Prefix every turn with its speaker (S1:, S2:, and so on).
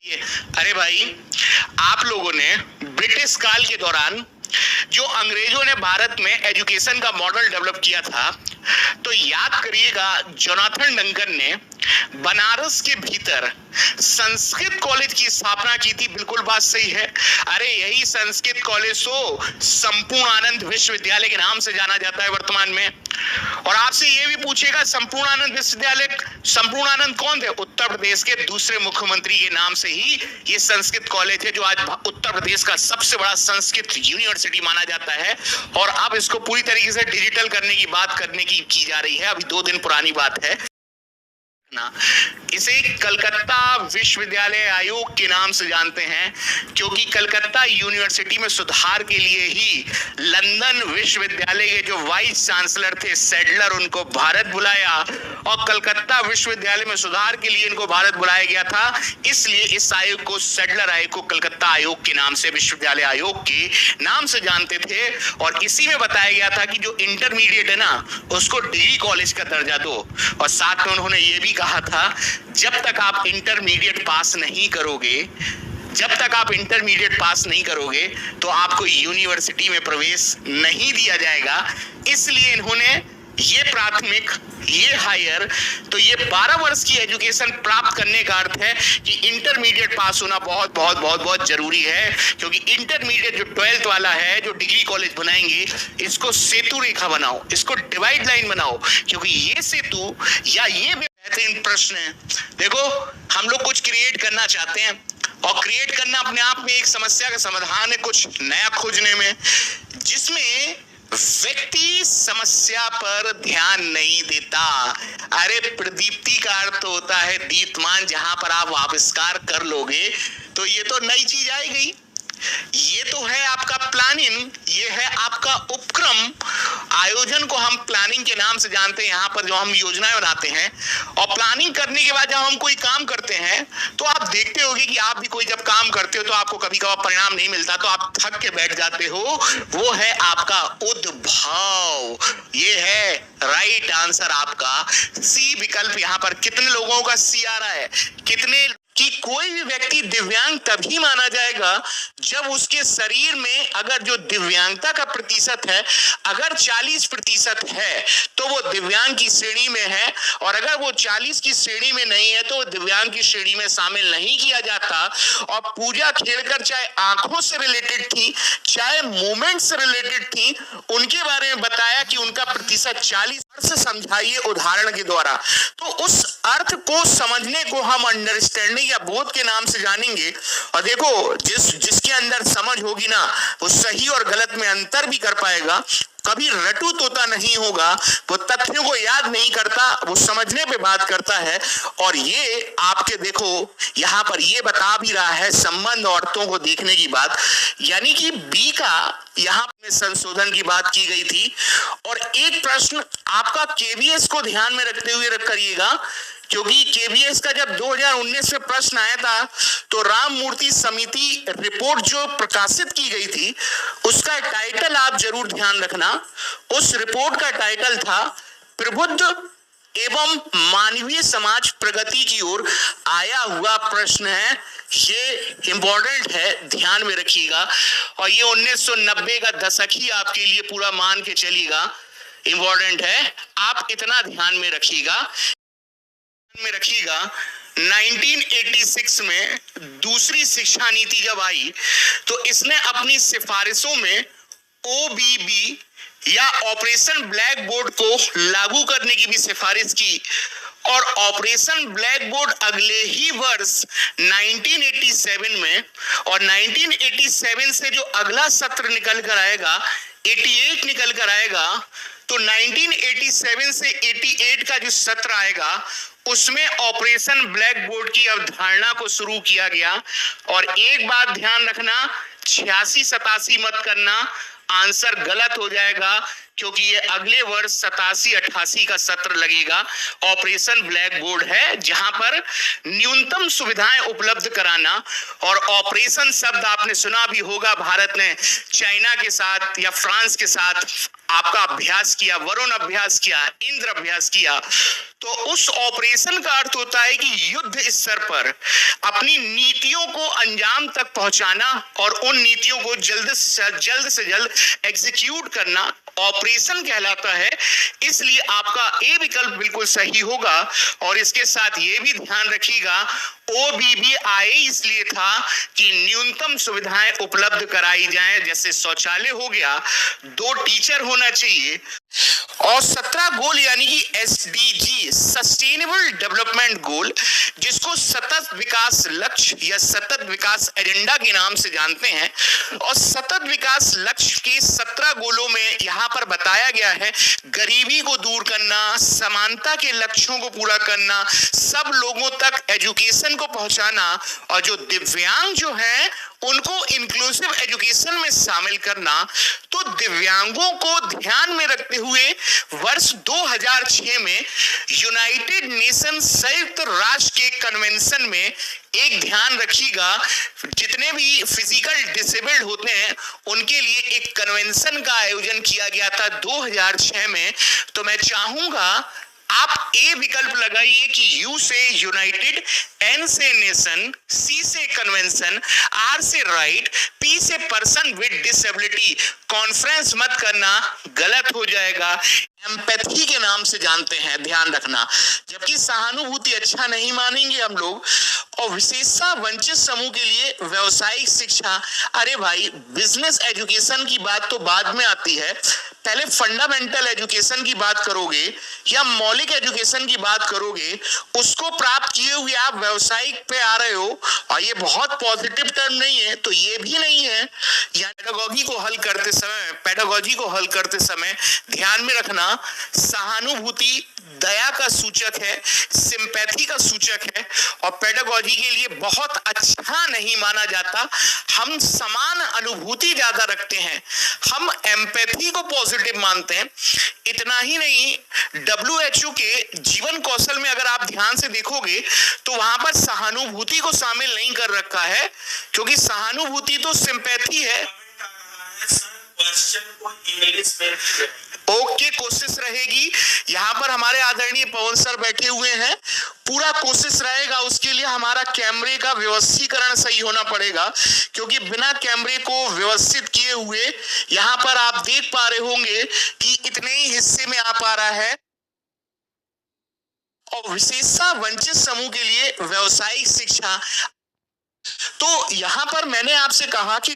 S1: ये अरे भाई, आप लोगों ने ब्रिटिश काल के दौरान जो अंग्रेजों ने भारत में एजुकेशन का मॉडल डेवलप किया था, तो याद करिएगा जोनाथन डंकन ने बनारस के भीतर संस्कृत कॉलेज की स्थापना की थी। बिल्कुल बात सही है। अरे यही संस्कृत कॉलेज तो संपूर्णानंद विश्वविद्यालय के नाम से जाना जाता है वर्तमान में। और आपसे ये भी पूछेगा संपूर्णानंद विश्वविद्यालय, संपूर्णानंद कौन थे? उत्तर प्रदेश के दूसरे मुख्यमंत्री के नाम से ही ये संस्कृत कॉलेज है, जो आज उत्तर प्रदेश का सबसे बड़ा संस्कृत यूनिवर्सिटी माना जाता है। और अब इसको पूरी तरीके से डिजिटल करने की बात करने की जा रही है। अभी 2 दिन पुरानी बात है ना। इसे कलकत्ता विश्वविद्यालय आयोग के नाम से जानते हैं, क्योंकि कलकत्ता यूनिवर्सिटी में सुधार के लिए ही लंदन विश्वविद्यालय के जो वाइस चांसलर थे सैडलर, उनको भारत बुलाया और कलकत्ता विश्वविद्यालय में सुधार के लिए इनको भारत बुलाया गया था। इसलिए इस आयोग को सैडलर आयोग को कलकत्ता आयोग के नाम से, विश्वविद्यालय आयोग के नाम से जानते थे। और इसी में बताया गया था कि जो इंटरमीडिएट है ना, उसको डिग्री कॉलेज का दर्जा दो। और साथ में उन्होंने ये भी कहा था, जब तक आप इंटरमीडिएट पास नहीं करोगे, जब तक आप इंटरमीडिएट पास नहीं करोगे तो आपको यूनिवर्सिटी में प्रवेश नहीं दिया जाएगा। इसलिए इन्होंने ये प्राथमिक, ये हायर, तो ये 12 वर्ष की एजुकेशन प्राप्त करने का अर्थ है कि इंटरमीडिएट पास होना बहुत बहुत बहुत बहुत जरूरी है। क्योंकि इंटरमीडिएट जो 12th वाला है, जो डिग्री कॉलेज बनाएंगे, इसको सेतु रेखा बनाओ, इसको डिवाइड लाइन बनाओ। क्योंकि ये सेतु या ये बेहतरीन प्रश्न है। देखो, हम लोग कुछ क्रिएट करना चाहते हैं और क्रिएट करना अपने आप में एक समस्या का समाधान है, कुछ नया खोजने में, जिसमें व्यक्ति समस्या पर ध्यान नहीं देता। अरे प्रदीप्ति का अर्थ होता है दीप्तमान। जहां पर आप आविष्कार कर लोगे तो ये तो नई चीज आई गई। ये तो है आपका प्लानिंग, ये है आपका उपक्रम। आयोजन को हम प्लानिंग के नाम से जानते हैं। यहाँ पर जो हम योजनाएं बनाते हैं और प्लानिंग करने के बाद जब हम कोई काम करते हैं, तो आप देखते होंगे कि आप भी कोई जब काम करते हो तो आपको कभी कभार परिणाम नहीं मिलता, तो आप थक के बैठ जाते हो। वो है आपका उद्भाव। ये है राइट आंसर आपका सी विकल्प। यहाँ पर कितने लोगों का सी आ रहा है? कितने कि कोई भी व्यक्ति दिव्यांग तभी माना जाएगा जब उसके शरीर में अगर जो दिव्यांगता का प्रतिशत है, अगर 40% है तो वो दिव्यांग की श्रेणी में है। और अगर वो 40 की श्रेणी में नहीं है तो वो दिव्यांग की श्रेणी में शामिल नहीं किया जाता। और पूजा खेलकर चाहे आंखों से रिलेटेड थी, चाहे मूवमेंट से रिलेटेड थी, उनके बारे में बताया कि उनका प्रतिशत 40 से समझाइए उदाहरण के द्वारा। तो उस अर्थ को समझने को हम अंडरस्टैंडिंग या बोध के नाम से जानेंगे। और देखो, जिसके अंदर समझ होगी ना, वो सही और गलत में अंतर भी कर पाएगा। कभी रटू तोता नहीं होगा, वो तथ्यों को याद नहीं करता, वो समझने पे बात करता है। और ये आपके देखो यहां पर ये बता भी रहा है संबंध औरतों को देखने की बात, यानी कि बी का यहां में संशोधन की बात की गई थी। और एक प्रश्न आपका केवीएस को ध्यान में रखते हुए करिएगा, क्योंकि केवीएस का जब 2019 में प्रश्न आया था तो राम मूर्ति समिति रिपोर्ट जो प्रकाशित की गई थी, उसका टाइटल आप जरूर ध्यान रखना। उस रिपोर्ट का टाइटल था प्रबुद्ध एवं मानवीय समाज प्रगति की ओर आया हुआ प्रश्न है। ये इंपॉर्टेंट है, ध्यान में रखिएगा। और ये 1990 का दशक ही आपके लिए पूरा मान के चलिएगा, इंपॉर्टेंट है, आप इतना ध्यान में रखिएगा। 1986 में दूसरी शिक्षा नीति जब आई तो इसने अपनी सिफारिशों में ओबीबी या ऑपरेशन ब्लैक बोर्ड को लागू करने की भी सिफारिश की। और ऑपरेशन ब्लैक बोर्ड अगले ही वर्ष 1987 में, और 1987 से जो अगला सत्र निकल कर आएगा, 88 निकल कर आएगा, तो 1987 से 88 का जो सत्र आएगा उसमें ऑपरेशन ब्लैक बोर्ड की अवधारणा को शुरू किया गया। और एक बात ध्यान रखना, 86-87 मत करना, आंसर गलत हो जाएगा। क्योंकि ये अगले वर्ष 87-88 का सत्र लगेगा। ऑपरेशन ब्लैक बोर्ड है, जहां पर न्यूनतम सुविधाएं उपलब्ध कराना, और ऑपरेशन शब्द आपने सुना भी होगा, भारत ने चाइना के साथ या फ्रांस के साथ आपका अभ्यास किया, वरुण अभ्यास किया, इंद्र अभ्यास किया। तो उस ऑपरेशन का अर्थ होता है कि युद्ध स्तर पर अपनी नीतियों को अंजाम तक पहुंचाना और उन नीतियों को जल्द से जल्द एग्जीक्यूट करना ऑपरेशन कहलाता है। इसलिए आपका ए विकल्प बिल्कुल सही होगा। और इसके साथ ये भी ध्यान रखिएगा, OBBI इसलिए था कि न्यूनतम सुविधाएं उपलब्ध कराई जाएं, जैसे शौचालय हो गया, 2 टीचर होना चाहिए, और 17 गोल यानी कि SDG सस्टेनेबल डेवलपमेंट गोल, जिसको सतत विकास लक्ष्य या सतत विकास एजेंडा के नाम से जानते हैं। और सतत विकास लक्ष्य के 17 गोलों में यहां पर बताया गया है गरीबी को दूर करना, समानता के लक्ष्यों को पूरा करना, सब लोगों तक एजुकेशन को पहुंचाना, और जो दिव्यांग जो हैं उनको इंक्लूसिव एजुकेशन में शामिल करना। तो दिव्यांगों को ध्यान में रखते हुए वर्ष 2006 में यूनाइटेड नेशन संयुक्त राष्ट्र के कन्वेंशन में एक ध्यान रखिएगा, जितने भी फिजिकल डिसेबल्ड होते हैं उनके लिए एक कन्वेंशन का आयोजन किया गया था 2006 में। तो मैं चाहूंगा आप ए विकल्प लगाइए कि यू से यूनाइटेड, एन से नेशन, सी से कन्वेंशन, आर से राइट, पी से पर्सन विद डिसेबिलिटी। कॉन्फ्रेंस मत करना, गलत हो जाएगा। एम्पैथी के नाम से जानते हैं, ध्यान रखना। जबकि सहानुभूति अच्छा नहीं मानेंगे हम लोग। और विशेषता वंचित समूह के लिए व्यावसायिक शिक्षा, अरे भाई बिजनेस एजुकेशन की बात तो बाद में आती है, पहले फंडामेंटल एजुकेशन की बात करोगे या मौलिक एजुकेशन की बात करोगे, उसको प्राप्त किए हुए आप व्यावसायिक पे आ रहे हो, और ये बहुत पॉजिटिव टर्म नहीं है, तो ये भी नहीं है। पेडागोजी को हल करते समय ध्यान में रखना, सहानुभूति दया का सूचक है, सिंपैथी का सूचक है, और पेडागोजी के लिए बहुत अच्छा नहीं माना जाता। हम समान अनुभूति ज्यादा रखते हैं, हम एम्पैथी को पॉजिटिव मानते हैं। इतना ही नहीं, WHO के जीवन कौशल में अगर आप ध्यान से देखोगे तो वहां पर सहानुभूति को शामिल नहीं कर रखा है, क्योंकि सहानुभूति तो सिंपैथी है। ओके, कोशिश रहेगी। यहाँ पर हमारे आदरणीय पवन सर बैठे हुए हैं, पूरा कोशिश रहेगा। उसके लिए हमारा कैमरे का व्यवस्थीकरण सही होना पड़ेगा, क्योंकि बिना कैमरे को व्यवस्थित किए हुए यहाँ पर आप देख पा रहे होंगे कि इतने ही हिस्से में आ पा रहा है। और विशेषता वंचित समूह के लिए व्यावसायिक शिक्षा, तो यहाँ पर मैंने आपसे कहा कि